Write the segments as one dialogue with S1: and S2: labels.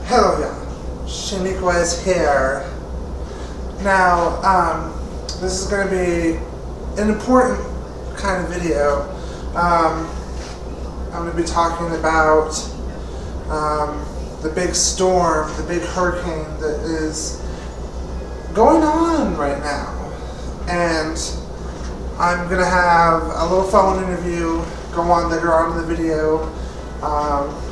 S1: Hello, y'all. Shaniqua is here. Now, this is going to be an important kind of video. I'm going to be talking about the big storm, the big hurricane that is going on right now. And I'm going to have a little phone interview go on later on in the video.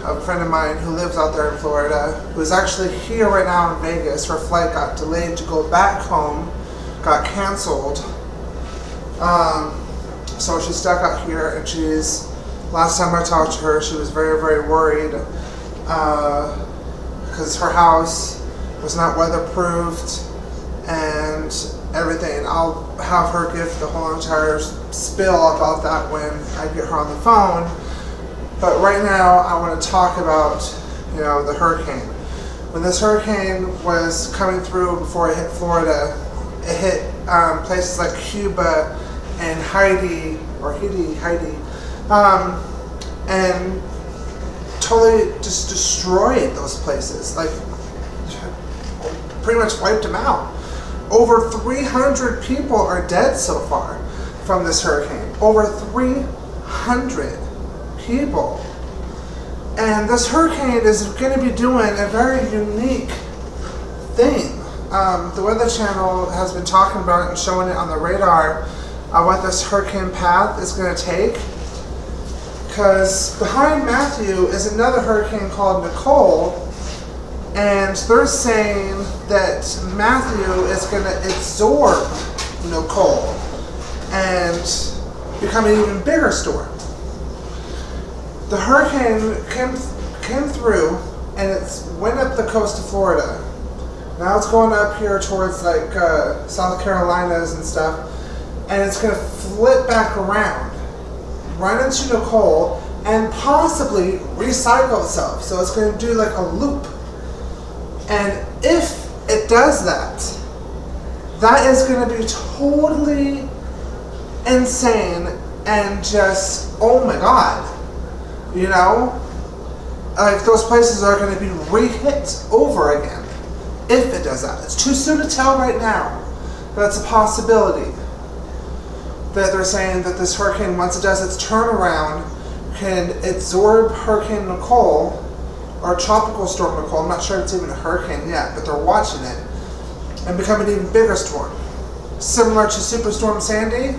S1: A friend of mine who lives out there in Florida, who is actually here right now in Vegas. Her flight got delayed to go back home, got canceled. So she's stuck out here, and last time I talked to her, she was very, very worried because her house was not weatherproofed and everything. I'll have her give the whole entire spill about that when I get her on the phone. But right now, I want to talk about, the hurricane. When this hurricane was coming through before it hit Florida, it hit places like Cuba and Haiti, and totally just destroyed those places. Like, pretty much wiped them out. Over 300 people are dead so far from this hurricane. Over 300 people. And this hurricane is going to be doing a very unique thing. The Weather Channel has been talking about it and showing it on the radar what this hurricane path is going to take. Because behind Matthew is another hurricane called Nicole, and they're saying that Matthew is going to absorb Nicole and become an even bigger storm. The hurricane came through, and it went up the coast of Florida. Now it's going up here towards like South Carolinas and stuff, and it's going to flip back around, run into Nicole, and possibly recycle itself. So it's going to do like a loop. And if it does that, that is going to be totally insane and just, oh my God. Like those places are going to be re-hit over again if it does that. It's too soon to tell right now, but it's a possibility that they're saying that this hurricane, once it does its turnaround, can absorb Hurricane Nicole, or Tropical Storm Nicole. I'm not sure if it's even a hurricane yet, but they're watching it, and become an even bigger storm. Similar to Superstorm Sandy,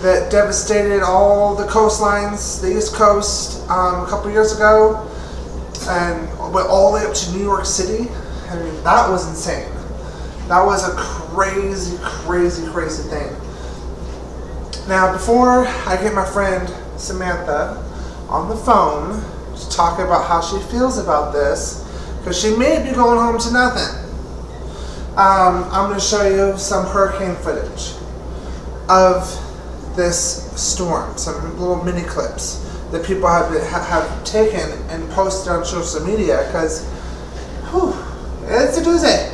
S1: that devastated all the coastlines, the East Coast, a couple years ago, and went all the way up to New York City. I mean, that was insane. That was a crazy, crazy, crazy thing. Now, before I get my friend Samantha on the phone to talk about how she feels about this, because she may be going home to nothing, I'm going to show you some hurricane footage of this storm, some little mini clips that people have taken and posted on social media, because it's a doozy.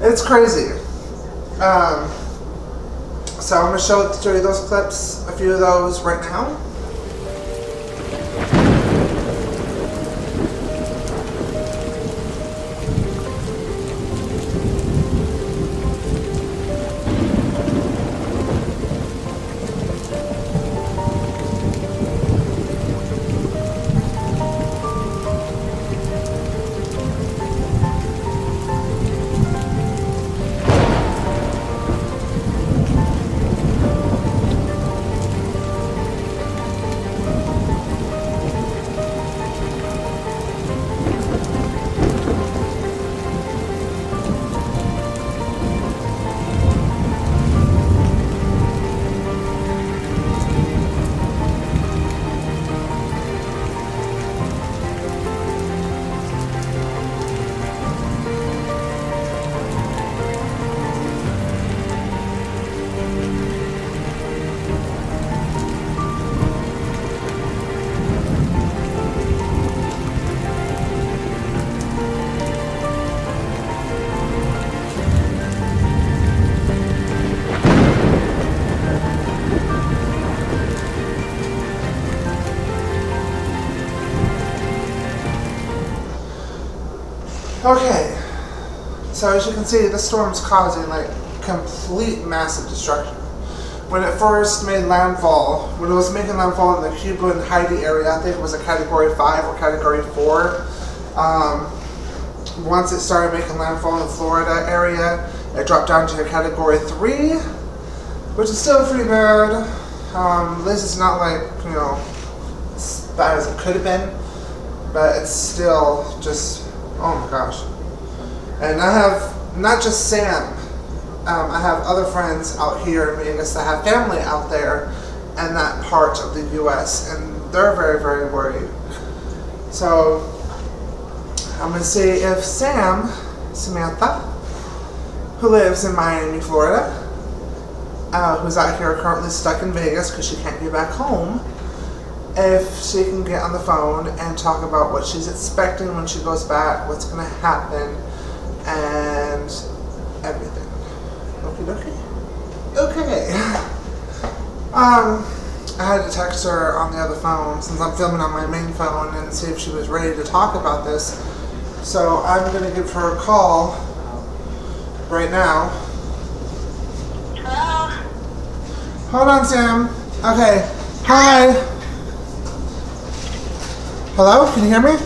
S1: It's crazy. So I'm going to show you those clips, a few of those right now. Okay, so as you can see, the storm's causing like complete massive destruction. When it first made landfall, when it was making landfall in the Cuba and Haiti area, I think it was a Category 5 or Category 4. Once it started making landfall in the Florida area, it dropped down to a Category 3, which is still pretty bad. At least it's not like, you know, as bad as it could have been, but it's still just, oh my gosh. And I have not just Sam, I have other friends out here in Vegas that have family out there in that part of the U.S. and they're very, very worried. So I'm going to see if Samantha, who lives in Miami, Florida, who's out here currently stuck in Vegas because she can't get back home, if she can get on the phone and talk about what she's expecting when she goes back, what's going to happen, and everything. Okie dokie. Okay. I had to text her on the other phone since I'm filming on my main phone and see if she was ready to talk about this. So I'm going to give her a call right now.
S2: Hello?
S1: Hold on, Sam. Okay. Hi. Hello? Can you hear me?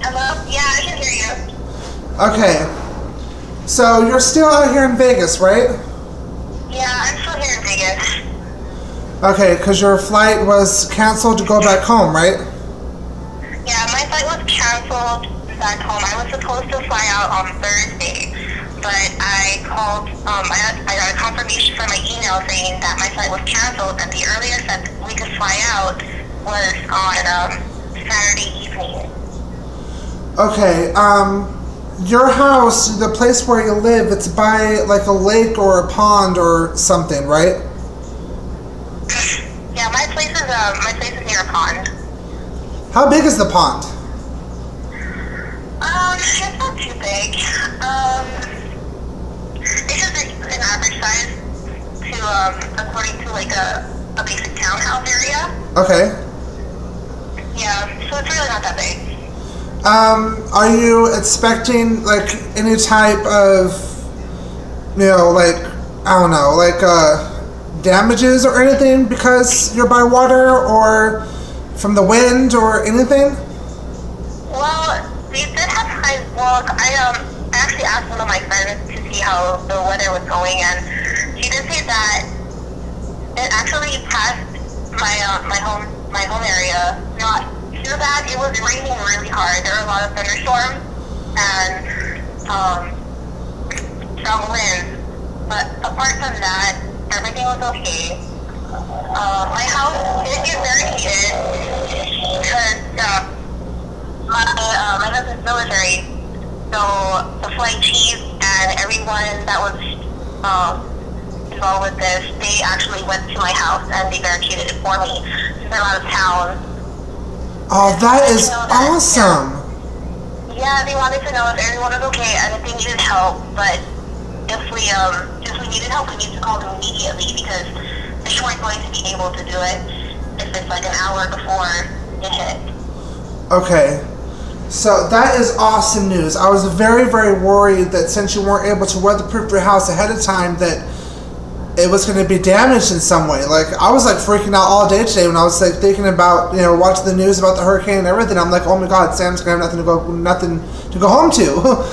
S2: Hello? Yeah, I can hear you.
S1: Okay. So you're still out here in Vegas, right?
S2: Yeah, I'm still here in Vegas.
S1: Okay, because your flight was canceled to go back home, right?
S2: Yeah, my flight was canceled back home. I was supposed to fly out on Thursday, but I called, I got a confirmation from my email saying that my flight was canceled, and the earliest that we could fly out was on Saturday evening.
S1: Okay, your house, the place where you live, it's by like a lake or a pond or something, right?
S2: Yeah, my place is near a pond.
S1: How big is the pond?
S2: It's not too big. It's just an average size to, according to like a basic townhouse area.
S1: Okay.
S2: Yeah, so it's really not that big.
S1: Are you expecting like any type of, you know, like, I don't know, like damages or anything because you're by water or from the wind or anything?
S2: Well, they did have high. Well, I actually asked one of my friends to see how the weather was going, and she did say that it actually passed my home area. Not too bad. It was raining really hard. There were a lot of thunderstorms and strong winds. But apart from that, everything was okay. My house did get very heated because my husband's military, so the flight chief and everyone that was involved with this, they actually went to my house and they barricaded it for me since I'm out of town.
S1: Oh, that is awesome.
S2: Yeah, they wanted to know if everyone was okay and if they needed help, but if we needed help, we needed to call them immediately because they weren't going to be able to do it if it's like an hour before it hit.
S1: Okay. So that is awesome news. I was very, very worried that since you weren't able to weatherproof your house ahead of time that it was going to be damaged in some way. Like, I was like freaking out all day today when I was like thinking about, you know, watching the news about the hurricane and everything. I'm like, oh my God, Sam's going to have nothing to go home to.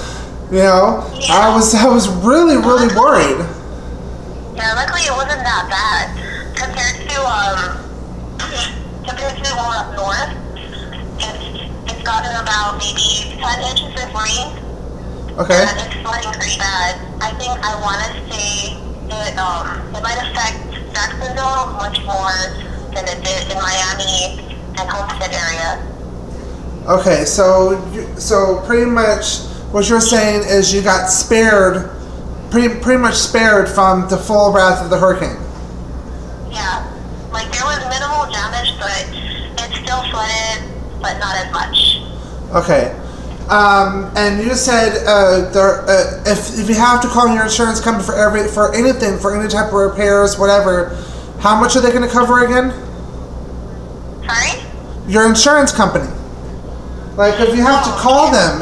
S1: You know, yeah. I was really, really worried.
S2: Yeah, luckily it wasn't that bad compared to more up north. It's gotten about maybe 10 inches of rain.
S1: Okay.
S2: And it's flooding pretty bad. I think I want to say it might affect Jacksonville much more than it did in Miami and Homestead area.
S1: Okay, so pretty much what you're saying is you got spared, pretty much spared from the full wrath of the hurricane.
S2: Yeah, like there was minimal damage, but it's still flooded, but not as much.
S1: Okay. And you said if you have to call your insurance company for anything, for any type of repairs, whatever, how much are they going to cover again?
S2: Sorry?
S1: Your insurance company. Like, if you have to call them,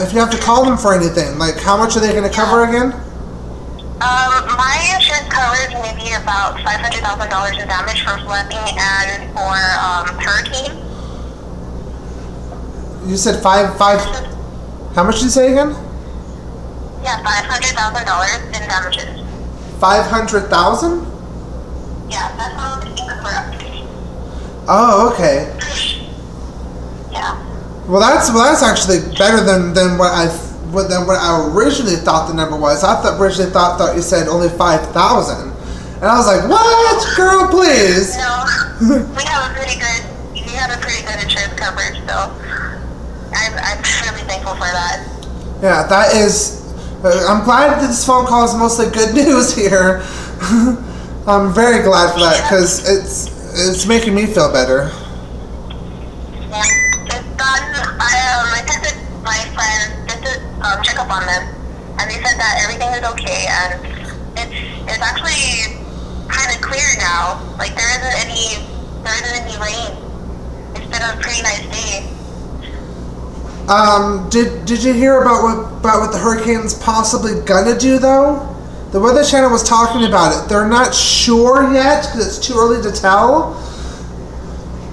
S1: for anything, like, how much are they going to cover again?
S2: My insurance covers maybe about $500,000 in damage for flooding and for hurricane.
S1: You said five. How much did you say again?
S2: Yeah, $500,000 in damages.
S1: 500,000?
S2: Yeah, that's how the things were up to.
S1: Oh, okay.
S2: Yeah.
S1: Well, that's actually better than what I originally thought the number was. I originally thought you said only 5,000, and I was like, what, girl, please.
S2: No, we have a pretty good insurance coverage, so I'm really thankful for that.
S1: Yeah, that is. I'm glad that this phone call is mostly good news here. I'm very glad for that because it's making me feel better.
S2: Yeah, it's done. I texted my friends just to check up on them, and they said that everything is okay, and it's actually kind of clear now. Like there isn't any rain. It's been a pretty nice day.
S1: Did you hear about what the hurricane's possibly gonna do though? The Weather Channel was talking about it. They're not sure yet because it's too early to tell.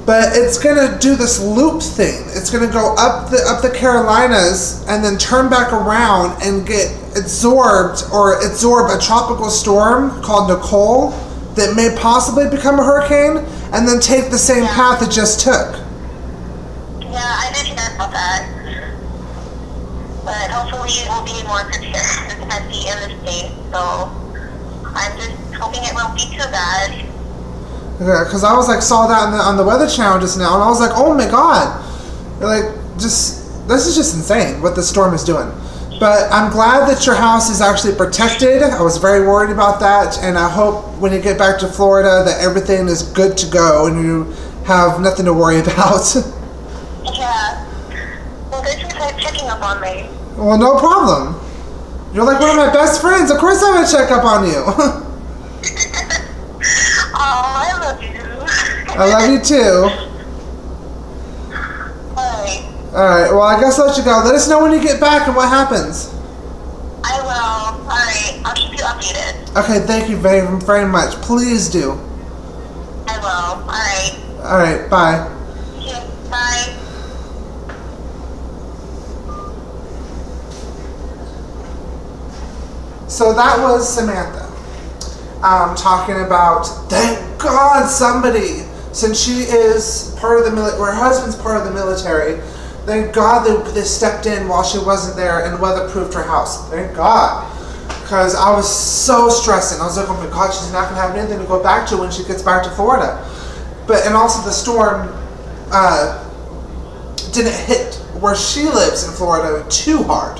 S1: But it's gonna do this loop thing. It's gonna go up the Carolinas and then turn back around and get absorb a tropical storm called Nicole that may possibly become a hurricane and then take the same path it just took.
S2: Yeah, I did hear about that. But hopefully it will be more prepared at the end of the state. So I'm just hoping it won't be too bad.
S1: Yeah, because I was like saw that on the Weather Channel just now, and I was like, oh my god, like this is just insane what the storm is doing. But I'm glad that your house is actually protected. I was very worried about that, and I hope when you get back to Florida that everything is good to go and you have nothing to worry about.
S2: Yeah. Well, thanks for checking up on me.
S1: Well, no problem. You're like one of my best friends. Of course I'm going to check up on you.
S2: Oh, I love you.
S1: I love you too.
S2: Alright.
S1: Alright, well, I guess I'll let you go. Let us know when you get back and what happens.
S2: I will. Alright, I'll keep you updated.
S1: Okay, thank you very, very much. Please do.
S2: I will. Alright.
S1: Alright, bye.
S2: Okay, bye.
S1: So that was Samantha talking about, thank God somebody, since she is part of the military, her husband's part of the military, thank God they stepped in while she wasn't there and weatherproofed her house. Thank God. Because I was so stressing. I was like, oh my God, she's not going to have anything to go back to when she gets back to Florida. And also the storm didn't hit where she lives in Florida too hard.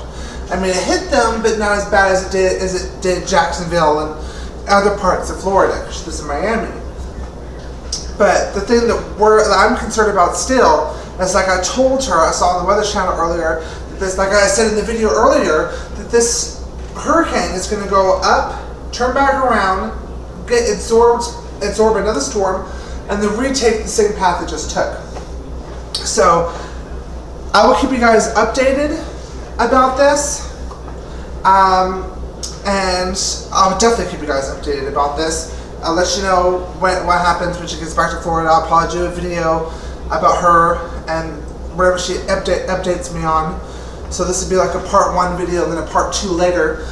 S1: I mean, it hit them, but not as bad as it did Jacksonville and other parts of Florida, because she lives in Miami. But the thing that I'm concerned about still is, like I told her, I saw on the Weather Channel earlier, that this, like I said in the video earlier, that this hurricane is going to go up, turn back around, get absorb another storm, and then retake the same path it just took. So I will keep you guys updated about this, and I'll definitely keep you guys updated about this. I'll let you know what happens when she gets back to Florida. I'll probably do a video about her and whatever she updates me on. So this would be like a part 1 video and then a part 2 later.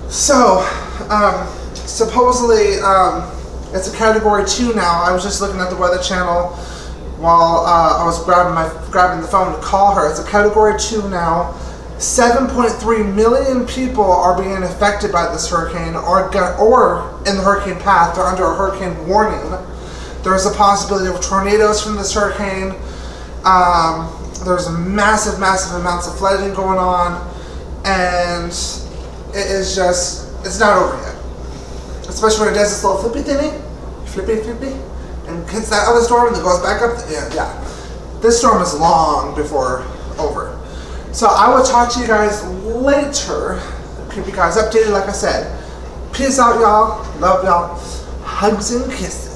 S1: So supposedly it's a category 2 now. I was just looking at the Weather Channel while I was grabbing the phone to call her. It's a category 2 now. 7.3 million people are being affected by this hurricane or in the hurricane path. They're under a hurricane warning. There's a possibility of tornadoes from this hurricane. There's massive amounts of flooding going on, and it is just, it's not over yet. Especially when it does this little flippy, and hits that other storm and then goes back up. Yeah. This storm is long before over. So I will talk to you guys later. Keep you guys updated, like I said. Peace out, y'all. Love y'all. Hugs and kisses.